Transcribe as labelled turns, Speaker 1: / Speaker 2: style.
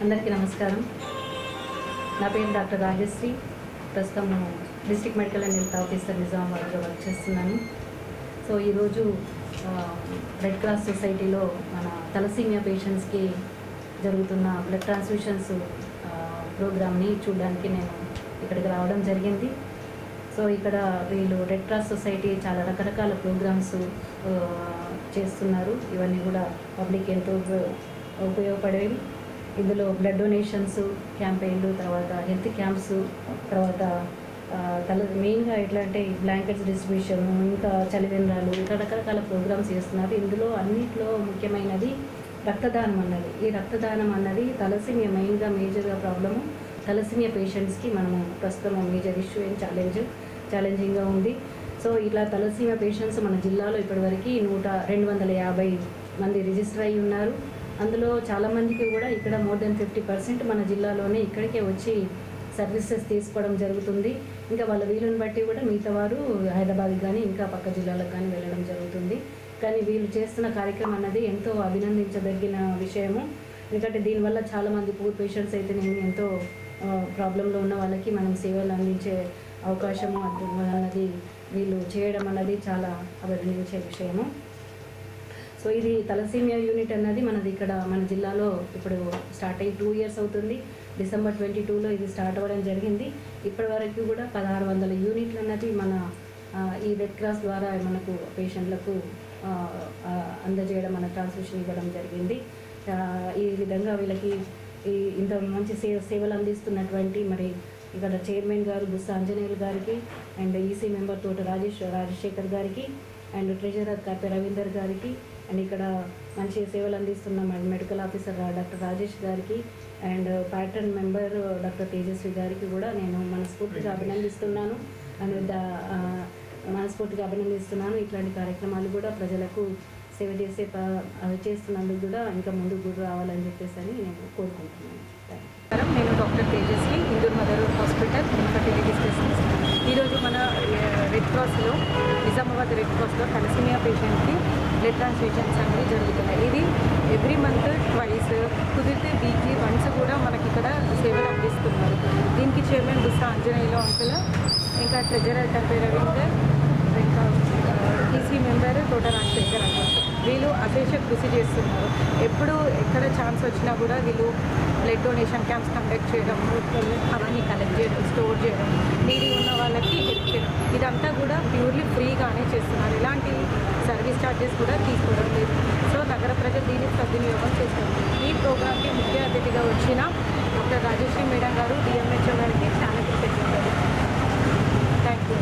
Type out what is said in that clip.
Speaker 1: అందరికీ నమస్కారం. నా పేరు డాక్టర్ రాజశ్రీ. ప్రస్తుతం district medical and health officer నిజామాబాద్లో వర్క్ చేస్తున్నాను. సో ఈరోజు రెడ్ క్రాస్ సొసైటీలో మన తలసీమియా పేషెంట్స్కి జరుగుతున్న బ్లడ్ ట్రాన్స్ఫ్యూషన్స్ ప్రోగ్రామ్ని చూడడానికి నేను ఇక్కడికి రావడం జరిగింది. సో ఇక్కడ వీళ్ళు రెడ్ క్రాస్ సొసైటీ చాలా రకరకాల ప్రోగ్రామ్స్ చేస్తున్నారు. ఇవన్నీ కూడా పబ్లిక్ ఎంతో ఉపయోగపడేవి. ఇందులో బ్లడ్ డొనేషన్స్ క్యాంపెయిన్లు, తర్వాత హెల్త్ క్యాంప్స్, తర్వాత మెయిన్గా ఎట్లా అంటే బ్లాంకెట్స్ డిస్ట్రిబ్యూషన్, ఇంకా చలివేంద్రాలు, ఇంకా రకరకాల ప్రోగ్రామ్స్ చేస్తున్నారు. ఇందులో అన్నింటిలో ముఖ్యమైనది రక్తదానం అన్నది. ఈ రక్తదానం అన్నది తలసీమియా మెయిన్గా మేజర్గా ప్రాబ్లము. తలసీమియా పేషెంట్స్కి మనము ప్రస్తుతం మేజర్ ఇష్యూ ఛాలెంజింగ్గా ఉంది. సో ఇట్లా తలసీమియా పేషెంట్స్ మన జిల్లాలో ఇప్పటివరకు 250 మంది రిజిస్టర్ అయ్యి ఉన్నారు. అందులో చాలామందికి కూడా ఇక్కడ మోర్ దెన్ 50% మన జిల్లాలోనే ఇక్కడికే వచ్చి సర్వీసెస్ తీసుకోవడం జరుగుతుంది. ఇంకా వాళ్ళ వీలుని బట్టి కూడా మిగతా వారు హైదరాబాద్కి కానీ ఇంకా పక్క జిల్లాలకు కానీ వెళ్ళడం జరుగుతుంది. కానీ వీళ్ళు చేస్తున్న కార్యక్రమం అన్నది ఎంతో అభినందించదగిన విషయము. ఎందుకంటే దీనివల్ల చాలామంది పూర్ పేషెంట్స్ అయితే నేను ఎంతో ప్రాబ్లంలో ఉన్న వాళ్ళకి మనం సేవలు అందించే అవకాశము అన్నది వీళ్ళు చేయడం అన్నది చాలా అభినందించే విషయము. సో ఇది తలసీమియా యూనిట్ అన్నది మనది ఇక్కడ మన జిల్లాలో ఇప్పుడు స్టార్ట్ అయ్యి 2 years అవుతుంది. December 22లో ఇది స్టార్ట్ అవ్వడం జరిగింది. ఇప్పటి వరకు కూడా 1600 యూనిట్లు అన్నది మన ఈ రెడ్ క్రాస్ ద్వారా మనకు పేషెంట్లకు అందజేయడం, మన ట్రాన్స్మిషన్ ఇవ్వడం జరిగింది. ఈ విధంగా వీళ్ళకి ఇంత మంచి సేవలు అందిస్తున్నటువంటి మరి ఇక్కడ చైర్మన్ గారు బుస్స ఆంజనేయులు గారికి, అండ్ ఈసీ మెంబర్ తోట రాజశేఖర్ గారికి, అండ్ ట్రెజరర్ కాపే రవీందర్ గారికి, అండ్ ఇక్కడ మంచి సేవలు అందిస్తున్న మెడికల్ ఆఫీసర్ డాక్టర్ రాజేష్ గారికి, and patron member doctor Tejaswi గారికి కూడా నేను మనస్ఫూర్తిగా అభినందిస్తున్నాను. ఇట్లాంటి కార్యక్రమాలు కూడా ప్రజలకు సేవ చేస్తున్నందుకు కూడా ఇంకా ముందుకు కూడా రావాలని చెప్పేసి అని నేను కోరుకుంటున్నాను.
Speaker 2: నేను doctor Tejaswi, Indur mother hospital infertility specialist. ఈరోజు మన రెడ్ క్రాస్లో, నిజామాబాద్ రెడ్ క్రాస్లో తలసీమియా పేషెంట్కి బ్లడ్ ట్రాన్స్ఫ్యూషన్స్ అనేవి జరుగుతున్నాయి. ఇది ఎవ్రీ మంత్ ట్వైస్, కుదిరితే వీక్లీ వన్స్ కూడా మనకి ఇక్కడ సేవలు అందిస్తున్నారు. దీనికి చైర్మన్ బుస్స ఆంజనేయులు అంకుల్, ఇంకా ట్రెజరర్ కాపే రవీందర్, ఇంకా ఈసీ మెంబర్ తోట రాజశేఖర్ అంకుల్, వీళ్ళు అశేష కృషి చేస్తున్నారు. ఎప్పుడు ఎక్కడ ఛాన్స్ వచ్చినా కూడా వీళ్ళు బ్లడ్ డొనేషన్ క్యాంప్స్ కండక్ట్ చేయడం, అవన్నీ కలెక్ట్ చేయడం, స్టోర్ చేయడం, నీడీ ఉన్న వాళ్ళకి హెల్ప్ చేయడం, ఇదంతా కూడా ప్యూర్లీ ఫ్రీగానే చేస్తున్నారు. ఎలాంటి సర్వీస్ ఛార్జెస్ కూడా తీసుకోవడం లేదు. సో నగర ప్రజలు దీన్ని సద్వినియోగం చేస్తారు. ఈ ప్రోగ్రామ్కి ముఖ్య అతిథిగా వచ్చిన డాక్టర్ రాజశ్రీ మేడం గారు, డిఎంహెచ్ఓ గారికి చాలా కృతజ్ఞతలు. Thank you.